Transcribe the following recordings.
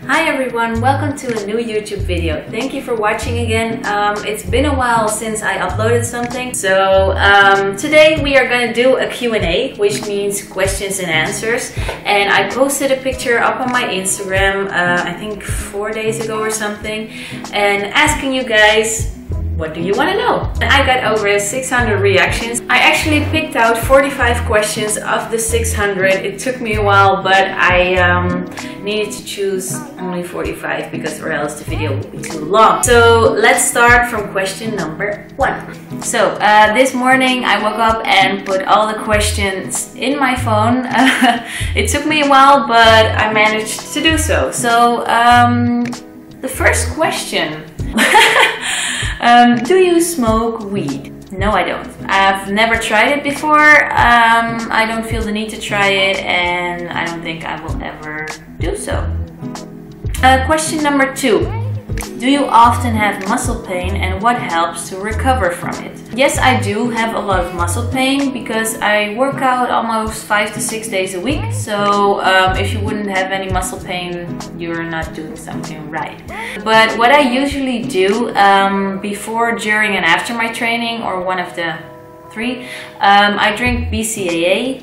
Hi everyone, welcome to a new YouTube video. Thank you for watching again. It's been a while since I uploaded something. So today we are going to do a Q&A, which means questions and answers. And I posted a picture up on my Instagram, I think 4 days ago or something, and asking you guys, what do you want to know? I got over 600 reactions. I actually picked out 45 questions of the 600. It took me a while, but I needed to choose only 45 because or else the video would be too long. So let's start from question number 1. So this morning I woke up and put all the questions in my phone. It took me a while, but I managed to do so. So the first question. Do you smoke weed? No, I don't. I've never tried it before. I don't feel the need to try it, and I don't think I will ever do so. Question number 2. Do you often have muscle pain, and what helps to recover from it? Yes, I do have a lot of muscle pain because I work out almost 5 to 6 days a week. So if you wouldn't have any muscle pain, you're not doing something right. But what I usually do before, during, and after my training, or one of the 3, I drink BCAA.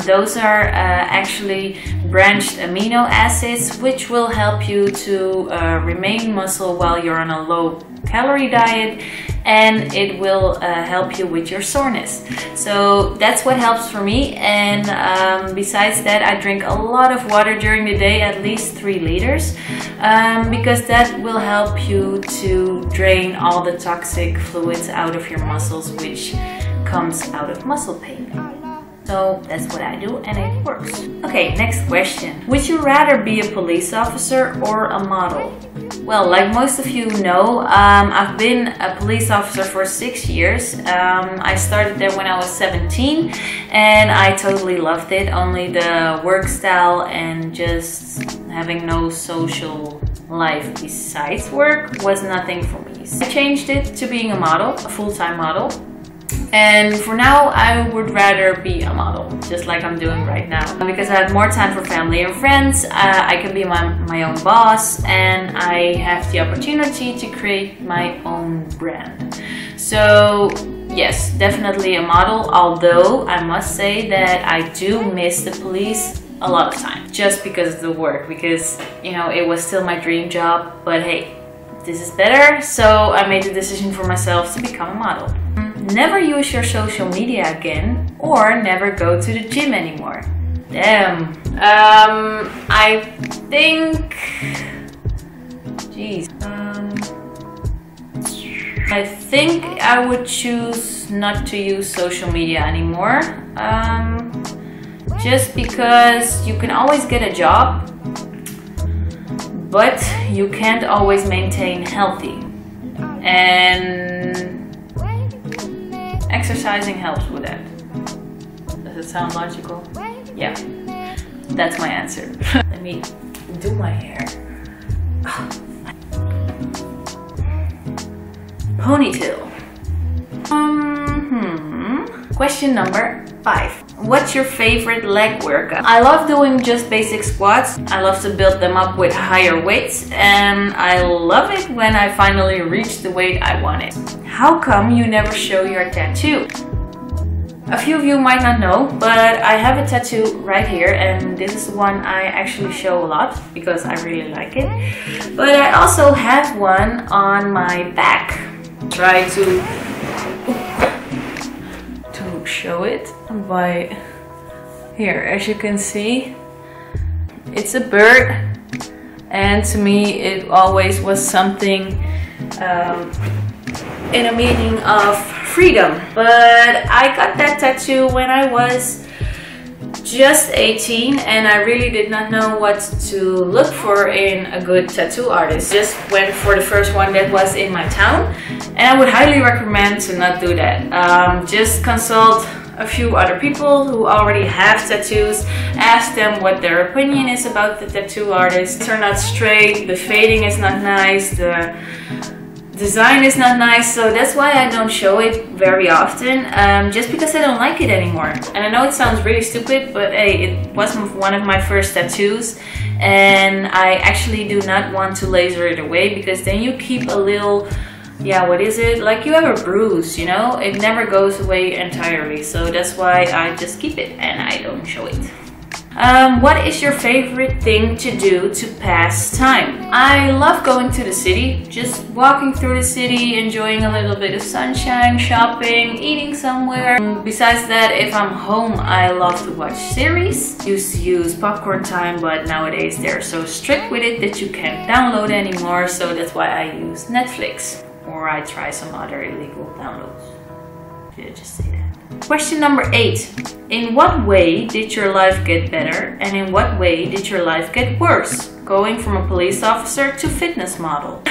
Those are actually branched amino acids, which will help you to remain muscle while you're on a low calorie diet, and it will help you with your soreness. So that's what helps for me. And besides that, I drink a lot of water during the day, at least 3 liters, because that will help you to drain all the toxic fluids out of your muscles, which comes out of muscle pain. So that's what I do, and it works. Okay, next question. Would you rather be a police officer or a model? Well, like most of you know, I've been a police officer for 6 years. I started there when I was 17, and I totally loved it. Only the work style and just having no social life besides work was nothing for me. So I changed it to being a model, a full-time model. And for now, I would rather be a model, just like I'm doing right now. Because I have more time for family and friends, I can be my own boss, and I have the opportunity to create my own brand. So yes, definitely a model, although I must say that I do miss the police a lot of time. Just because of the work, because, you know, it was still my dream job, but hey, this is better, so I made the decision for myself to become a model. Never use your social media again, or never go to the gym anymore. Damn. I think... Jeez. I think I would choose not to use social media anymore. Just because you can always get a job, but you can't always maintain healthy. And exercising helps with that. Does it sound logical? Yeah, that's my answer. Let me do my hair. Ponytail. Question number 5. What's your favorite leg workout? I love doing just basic squats. I love to build them up with higher weights, and I love it when I finally reach the weight I wanted. How come you never show your tattoo? A few of you might not know, but I have a tattoo right here, and this is the one I actually show a lot because I really like it. But I also have one on my back. Try to show it by here. As you can see, it's a bird, and to me it always was something in a meaning of freedom. But I got that tattoo when I was just 18, and I really did not know what to look for in a good tattoo artist. Just went for the first one that was in my town, and I would highly recommend to not do that. Just consult a few other people who already have tattoos, ask them what their opinion is about the tattoo artist. They're not straight, the fading is not nice, the design is not nice, so that's why I don't show it very often, just because I don't like it anymore. And I know it sounds really stupid, but hey, it was one of my first tattoos, and I actually do not want to laser it away, because then you keep a little, yeah, what is it? Like you have a bruise, you know? It never goes away entirely, so that's why I just keep it and I don't show it. What is your favorite thing to do to pass time? I love going to the city, just walking through the city, enjoying a little bit of sunshine, shopping, eating somewhere. Besides that, if I'm home, I love to watch series. Used to use popcorn time, but nowadays they're so strict with it that you can't download anymore, so that's why I use Netflix. Or I try some other illegal downloads. Did I just say that? Question number 8. In what way did your life get better, and in what way did your life get worse? Going from a police officer to fitness model.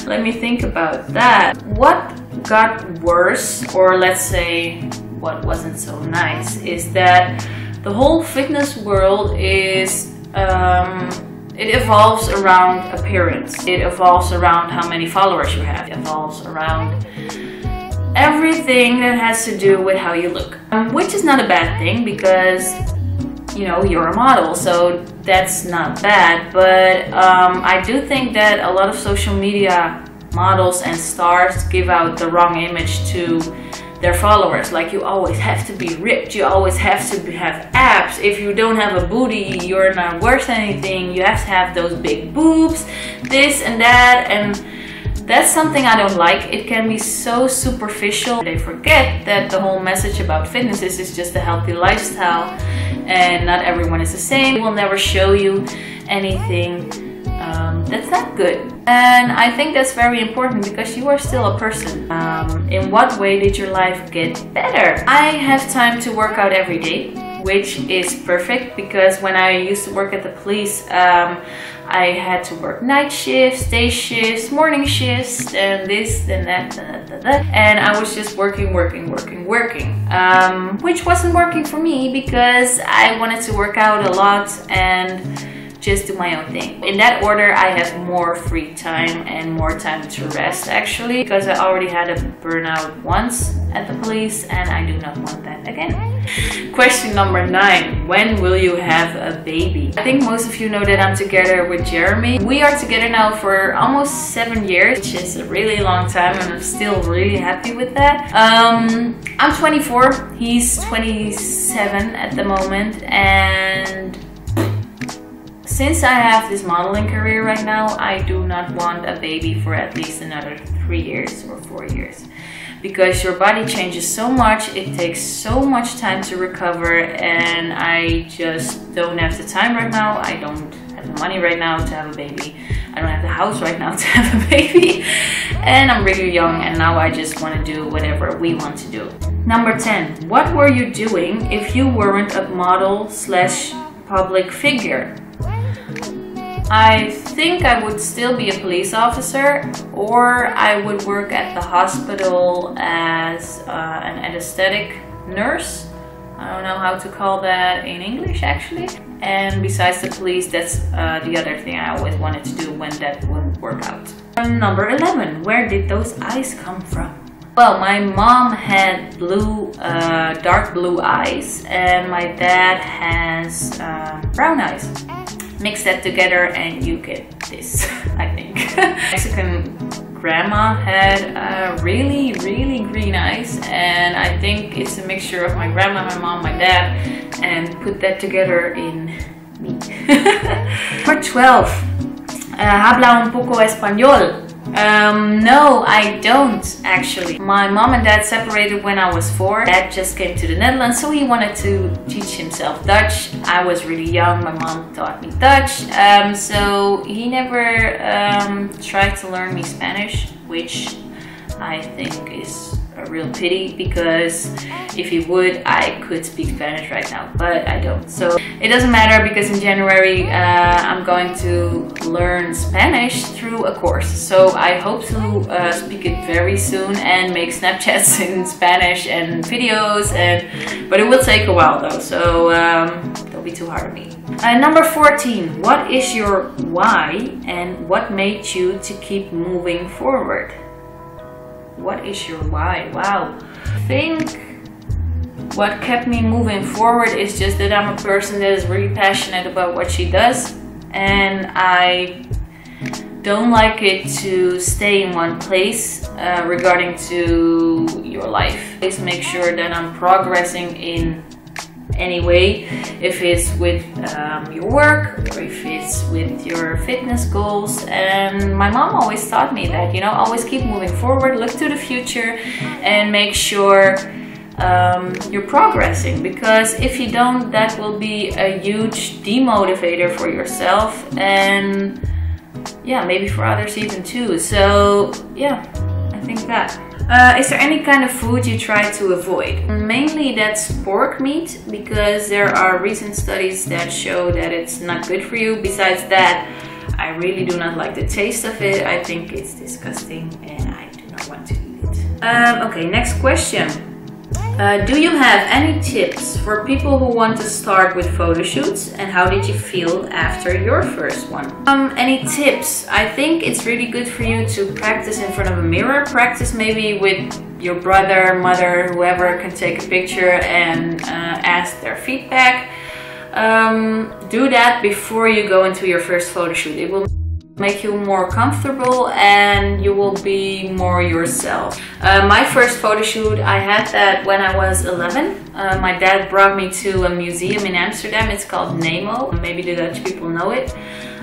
Let me think about that. What got worse, or let's say what wasn't so nice, is that the whole fitness world is it evolves around appearance. It evolves around how many followers you have. It evolves around everything that has to do with how you look. Which is not a bad thing, because, you know, you're a model, so that's not bad. But I do think that a lot of social media models and stars give out the wrong image to their followers. Like, you always have to be ripped, you always have to have abs. If you don't have a booty, you're not worth anything. You have to have those big boobs, this and that, and that's something I don't like. It can be so superficial. They forget that the whole message about fitness is just a healthy lifestyle, and not everyone is the same. It will never show you anything that's not good. And I think that's very important, because you are still a person. In what way did your life get better? I have time to work out every day, which is perfect, because when I used to work at the police, I had to work night shifts, day shifts, morning shifts, and this and that, and I was just working, which wasn't working for me, because I wanted to work out a lot and just do my own thing. In that order, I have more free time and more time to rest, actually, because I already had a burnout once at the police, and I do not want that again. Question number 9. When will you have a baby? I think most of you know that I'm together with Jeremy. We are together now for almost 7 years, which is a really long time, and I'm still really happy with that. I'm 24, he's 27 at the moment, and since I have this modeling career right now, I do not want a baby for at least another 3 years or 4 years. Because your body changes so much, it takes so much time to recover, and I just don't have the time right now. I don't have the money right now to have a baby. I don't have the house right now to have a baby. And I'm really young, and now I just want to do whatever we want to do. Number 10. What were you doing if you weren't a model / public figure? I think I would still be a police officer, or I would work at the hospital as an anesthetic nurse. I don't know how to call that in English, actually. And besides the police, that's the other thing I always wanted to do when that wouldn't work out. Number 11. Where did those eyes come from? Well, my mom had dark blue eyes, and my dad has brown eyes. Mix that together and you get this, I think. Mexican grandma had really green eyes, and I think it's a mixture of my grandma, my mom, my dad, and put that together in me. Number 12. Habla un poco español. No, I don't actually. My mom and dad separated when I was 4. Dad just came to the Netherlands, so he wanted to teach himself Dutch. I was really young, my mom taught me Dutch, so he never tried to learn me Spanish, which I think is a real pity, because if he would, I could speak Spanish right now, but I don't. So it doesn't matter, because in January I'm going to learn Spanish through a course. So I hope to speak it very soon and make Snapchats in Spanish and videos, but it will take a while though, so don't be too hard on me. Number 14, what is your why and what made you to keep moving forward? What is your why? Wow. I think what kept me moving forward is just that I'm a person that is really passionate about what she does, and I don't like it to stay in one place regarding to your life. Please make sure that I'm progressing in any way, if it's with your work or if it's with your fitness goals. And my mom always taught me that, you know, always keep moving forward, look to the future and make sure you're progressing, because if you don't, that will be a huge demotivator for yourself and yeah, maybe for others even too. So yeah, I think that. Is there any kind of food you try to avoid? Mainly that's pork meat, because there are recent studies that show that it's not good for you. Besides that, I really do not like the taste of it. I think it's disgusting and I do not want to eat it. Okay, next question. Do you have any tips for people who want to start with photo shoots, and how did you feel after your first one? Any tips? I think it's really good for you to practice in front of a mirror. Practice maybe with your brother, mother, whoever can take a picture and ask their feedback. Do that before you go into your first photo shoot. It will make you more comfortable and you will be more yourself. My first photo shoot, I had that when I was 11. My dad brought me to a museum in Amsterdam. It's called Nemo. Maybe the Dutch people know it.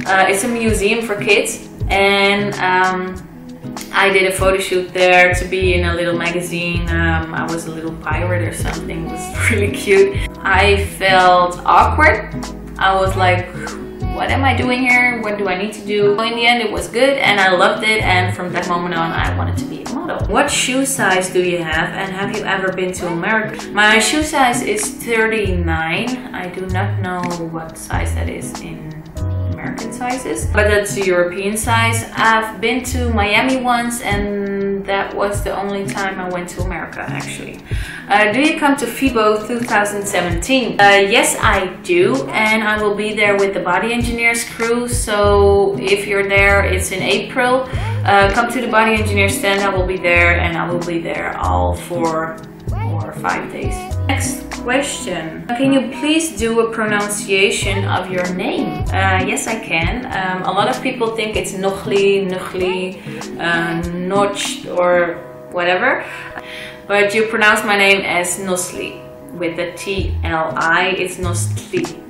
It's a museum for kids, and I did a photo shoot there to be in a little magazine. I was a little pirate or something. It was really cute. I felt awkward. I was like, what am I doing here? What do I need to do? In the end, it was good and I loved it, and from that moment on I wanted to be a model. What shoe size do you have, and have you ever been to America? My shoe size is 39. I do not know what size that is in American sizes, but that's a European size. I've been to Miami once, and that was the only time I went to America actually. Do you come to FIBO 2017? Yes, I do, and I will be there with the Body Engineers crew. So if you're there, it's in April. Come to the Body Engineers stand. I will be there, and I will be there all 4 or 5 days. Next question. Can you please do a pronunciation of your name? Yes, I can. A lot of people think it's Nochtli, Nochtli, or whatever. But you pronounce my name as Nochtli with the T-L-I. It's Nochtli.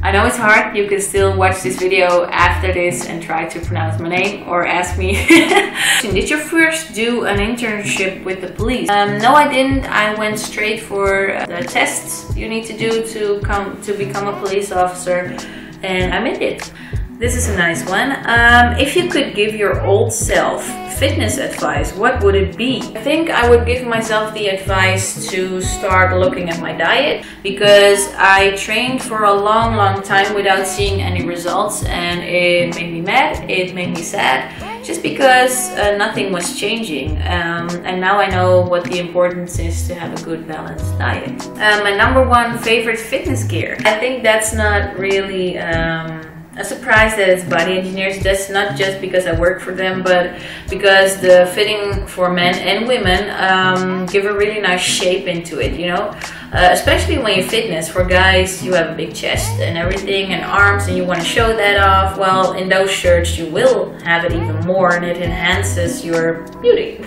I know it's hard. You can still watch this video after this and try to pronounce my name or ask me. Did you first do an internship with the police? No, I didn't. I went straight for the tests you need to do to become a police officer, and I made it. This is a nice one. If you could give your old self fitness advice, what would it be? I think I would give myself the advice to start looking at my diet, because I trained for a long time without seeing any results, and it made me mad, it made me sad, just because nothing was changing. And now I know what the importance is to have a good balanced diet. My number 1 favorite fitness gear. I think that's not really a surprise that it's Body Engineers. That's not just because I work for them, but because the fitting for men and women give a really nice shape into it, you know. Especially when you fitness. For guys, you have a big chest and everything and arms, and you want to show that off. Well, in those shirts you will have it even more, and it enhances your beauty.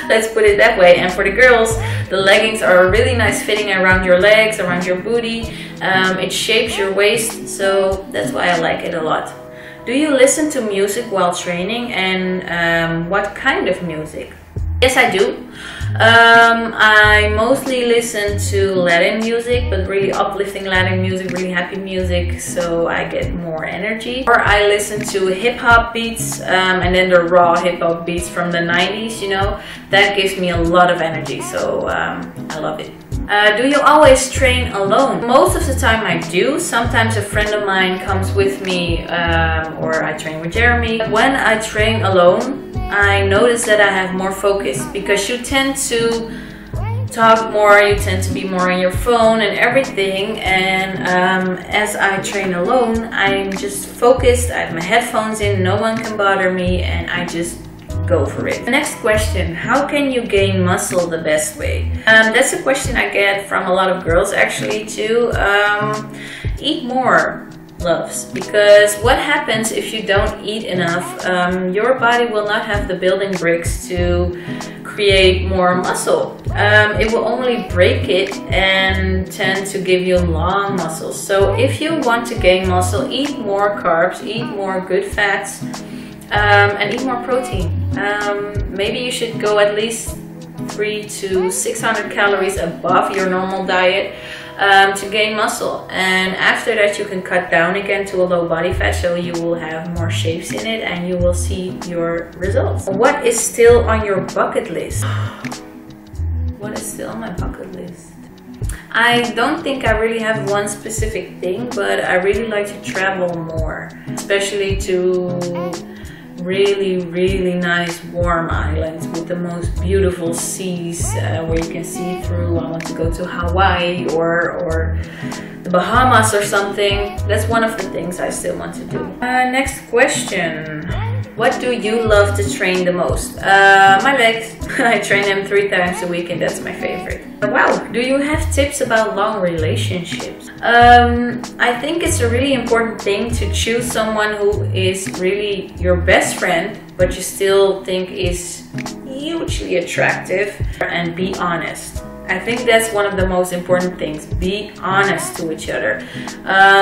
Let's put it that way. And for the girls, the leggings are a really nice fitting around your legs, around your booty. It shapes your waist, so that's why I like it a lot. Do you listen to music while training, and what kind of music? Yes, I do. I mostly listen to Latin music, but really uplifting Latin music, really happy music, so I get more energy. Or I listen to hip-hop beats, and then the raw hip-hop beats from the 90s, you know. That gives me a lot of energy, so I love it. Do you always train alone? Most of the time I do. Sometimes a friend of mine comes with me, or I train with Jeremy. When I train alone, I notice that I have more focus, because you tend to talk more, you tend to be more on your phone and everything. And as I train alone, I'm just focused. I have my headphones in, no one can bother me, and I just go for it. The next question, how can you gain muscle the best way? That's a question I get from a lot of girls actually too. Eat more, loves, because what happens if you don't eat enough? Your body will not have the building bricks to create more muscle. It will only break it and tend to give you long muscles. So if you want to gain muscle, eat more carbs, eat more good fats, and eat more protein. Maybe you should go at least 300 to 600 calories above your normal diet to gain muscle, and after that you can cut down again to a low body fat, so you will have more shapes in it and you will see your results. What is still on your bucket list? What is still on my bucket list? I don't think I really have one specific thing, but I really like to travel more, especially to really nice warm islands with the most beautiful seas where you can see through. I want to go to Hawaii or the Bahamas or something. That's one of the things I still want to do. Next question. What do you love to train the most? My legs. I train them 3 times a week and that's my favorite. Wow, do you have tips about long relationships? I think it's a really important thing to choose someone who is really your best friend, but you still think is hugely attractive, and be honest. I think that's one of the most important things. Be honest to each other.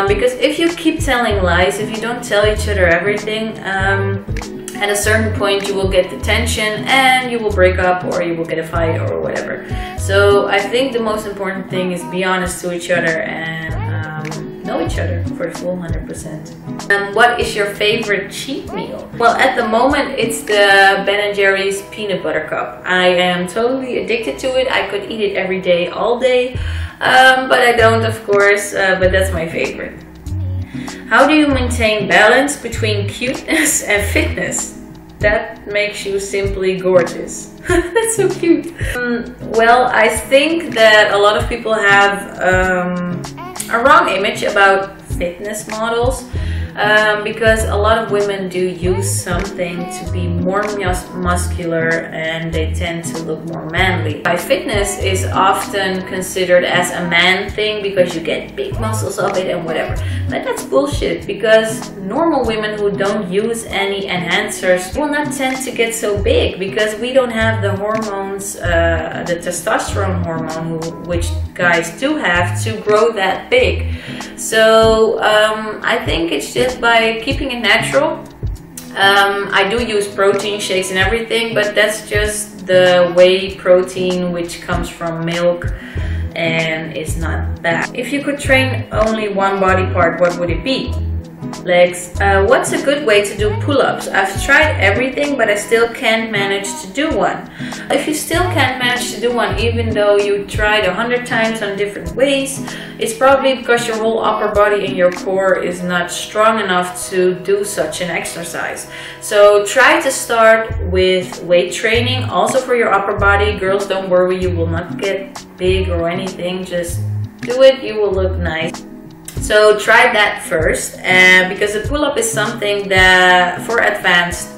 Because if you keep telling lies, if you don't tell each other everything, at a certain point you will get the tension and you will break up, or you will get a fight or whatever. So I think the most important thing is be honest to each other and know each other for the full 100%. What is your favorite cheat meal? Well, at the moment it's the Ben & Jerry's peanut butter cup. I am totally addicted to it. I could eat it every day, all day, but I don't, of course, but that's my favorite. How do you maintain balance between cuteness and fitness? That makes you simply gorgeous. That's so cute. Well, I think that a lot of people have a wrong image about fitness models, because a lot of women do use something to be more muscular and they tend to look more manly. By fitness is often considered as a man thing because you get big muscles of it and whatever. But that's bullshit, because normal women who don't use any enhancers will not tend to get so big, because we don't have the hormones, the testosterone hormone, which guys do have, to grow that big. So I think it's just by keeping it natural. I do use protein shakes and everything, but that's just the whey protein which comes from milk and it's not bad. If you could train only one body part, what would it be? Legs. What's a good way to do pull-ups? I've tried everything, but I still can't manage to do one. If you still can't manage to do one, even though you tried 100 times on different ways, it's probably because your whole upper body and your core is not strong enough to do such an exercise. So try to start with weight training, also for your upper body. Girls, don't worry, you will not get big or anything. Just do it, you will look nice. So try that first, because the pull-up is something that for advanced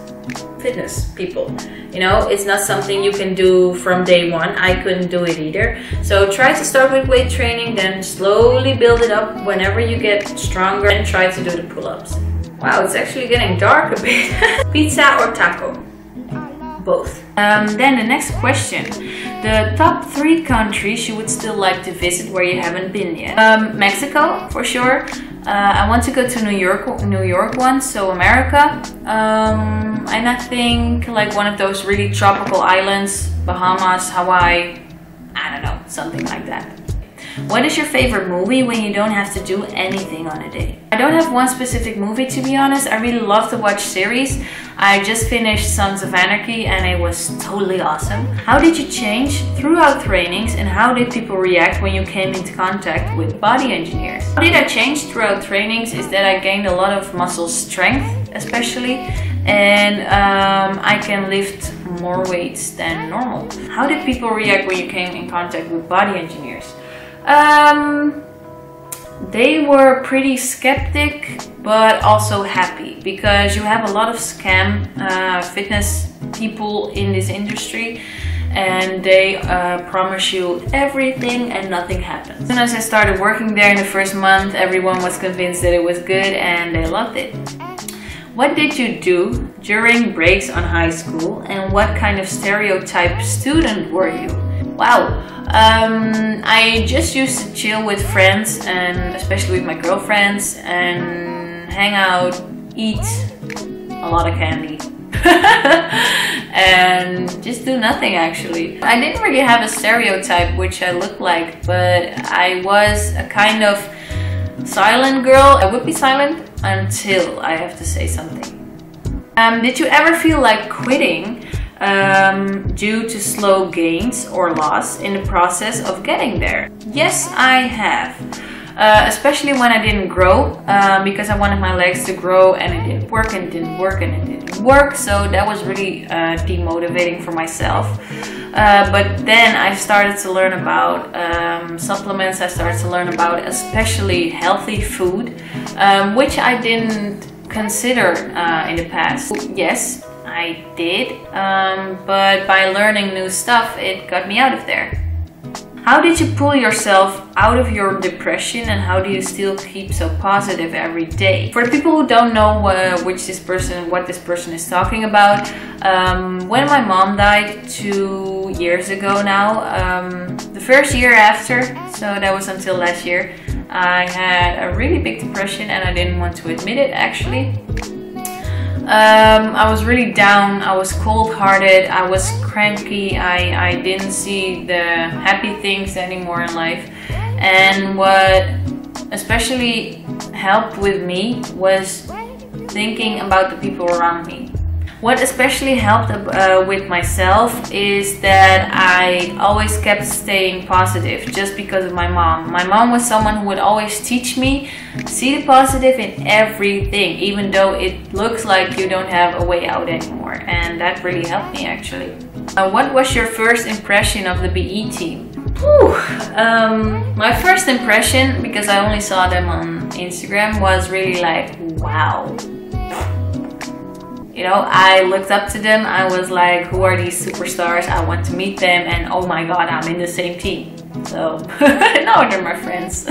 fitness people, you know, it's not something you can do from day one. I couldn't do it either. So try to start with weight training, then slowly build it up whenever you get stronger, and try to do the pull-ups. Wow, it's actually getting dark a bit. Pizza or taco? Both. Then the next question. The top 3 countries you would still like to visit where you haven't been yet. Mexico, for sure. I want to go to New York once, so America. And I think like one of those really tropical islands, Bahamas, Hawaii, I don't know, something like that. What is your favorite movie when you don't have to do anything on a day? I don't have one specific movie, to be honest. I really love to watch series. I just finished Sons of Anarchy and it was totally awesome. How did you change throughout trainings, and how did people react when you came into contact with body engineers? How did I change throughout trainings is that I gained a lot of muscle strength especially, and I can lift more weights than normal. How did people react when you came in contact with body engineers? They were pretty skeptic, but also happy, because you have a lot of scam fitness people in this industry, and they promise you everything and nothing happens. As soon as I started working there in the first month, everyone was convinced that it was good and they loved it. What did you do during breaks on high school, and what kind of stereotype student were you? Wow. I just used to chill with friends, and especially with my girlfriends, and hang out, eat a lot of candy. And just do nothing actually. I didn't really have a stereotype which I looked like, but I was a kind of silent girl. I would be silent until I have to say something. Did you ever feel like quitting due to slow gains or loss in the process of getting there? Yes, I have. Especially when I didn't grow, because I wanted my legs to grow, and it didn't work, and it didn't work, and it didn't work. So that was really demotivating for myself. But then I started to learn about supplements. I started to learn about especially healthy food, which I didn't consider in the past. Yes, I did, but by learning new stuff, it got me out of there. How did you pull yourself out of your depression, and how do you still keep so positive every day? For the people who don't know what this person is talking about, when my mom died 2 years ago now, the first year after, so that was until last year, I had a really big depression, and I didn't want to admit it actually. I was really down, I was cold-hearted, I was cranky, I didn't see the happy things anymore in life. And what especially helped with me was thinking about the people around me. What especially helped with myself is that I always kept staying positive, just because of my mom. My mom was someone who would always teach me, see the positive in everything, even though it looks like you don't have a way out anymore. And that really helped me actually. What was your first impression of the BE team? My first impression, because I only saw them on Instagram, was really like, wow. You know, I looked up to them. I was like, who are these superstars? I want to meet them, and oh my god, I'm in the same team. So now they're my friends.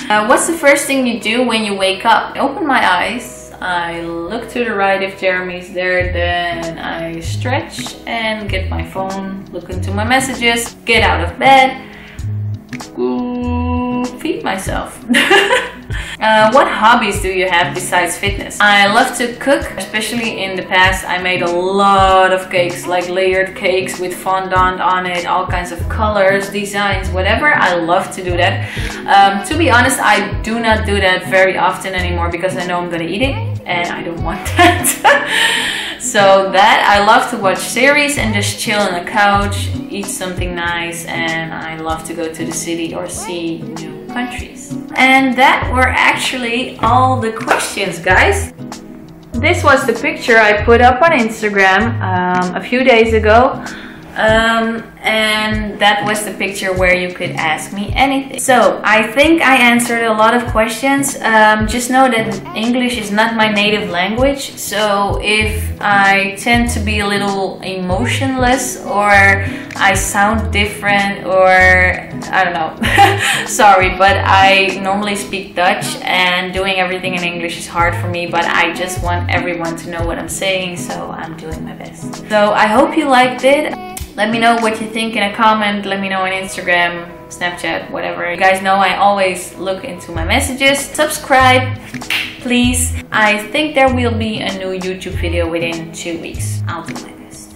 What's the first thing you do when you wake up? I open my eyes, I look to the right if Jeremy's there, then I stretch and get my phone, look into my messages, get out of bed, feed myself. What hobbies do you have besides fitness? I love to cook, especially in the past I made a lot of cakes, like layered cakes with fondant on it, all kinds of colors, designs, whatever. I love to do that. To be honest, I do not do that very often anymore, because I know I'm gonna eat it and I don't want that. So that, I love to watch series and just chill on the couch, eat something nice, and I love to go to the city or see new countries. And that were actually all the questions, guys. This was the picture I put up on Instagram a few days ago. And that was the picture where you could ask me anything. So I think I answered a lot of questions. Just know that English is not my native language, so if I tend to be a little emotionless, or I sound different, or I don't know, sorry, but I normally speak Dutch, and doing everything in English is hard for me, but I just want everyone to know what I'm saying, so I'm doing my best. So I hope you liked it. Let me know what you think in a comment. Let me know on Instagram, Snapchat, whatever. You guys know I always look into my messages. Subscribe, please. I think there will be a new YouTube video within 2 weeks. I'll do my best.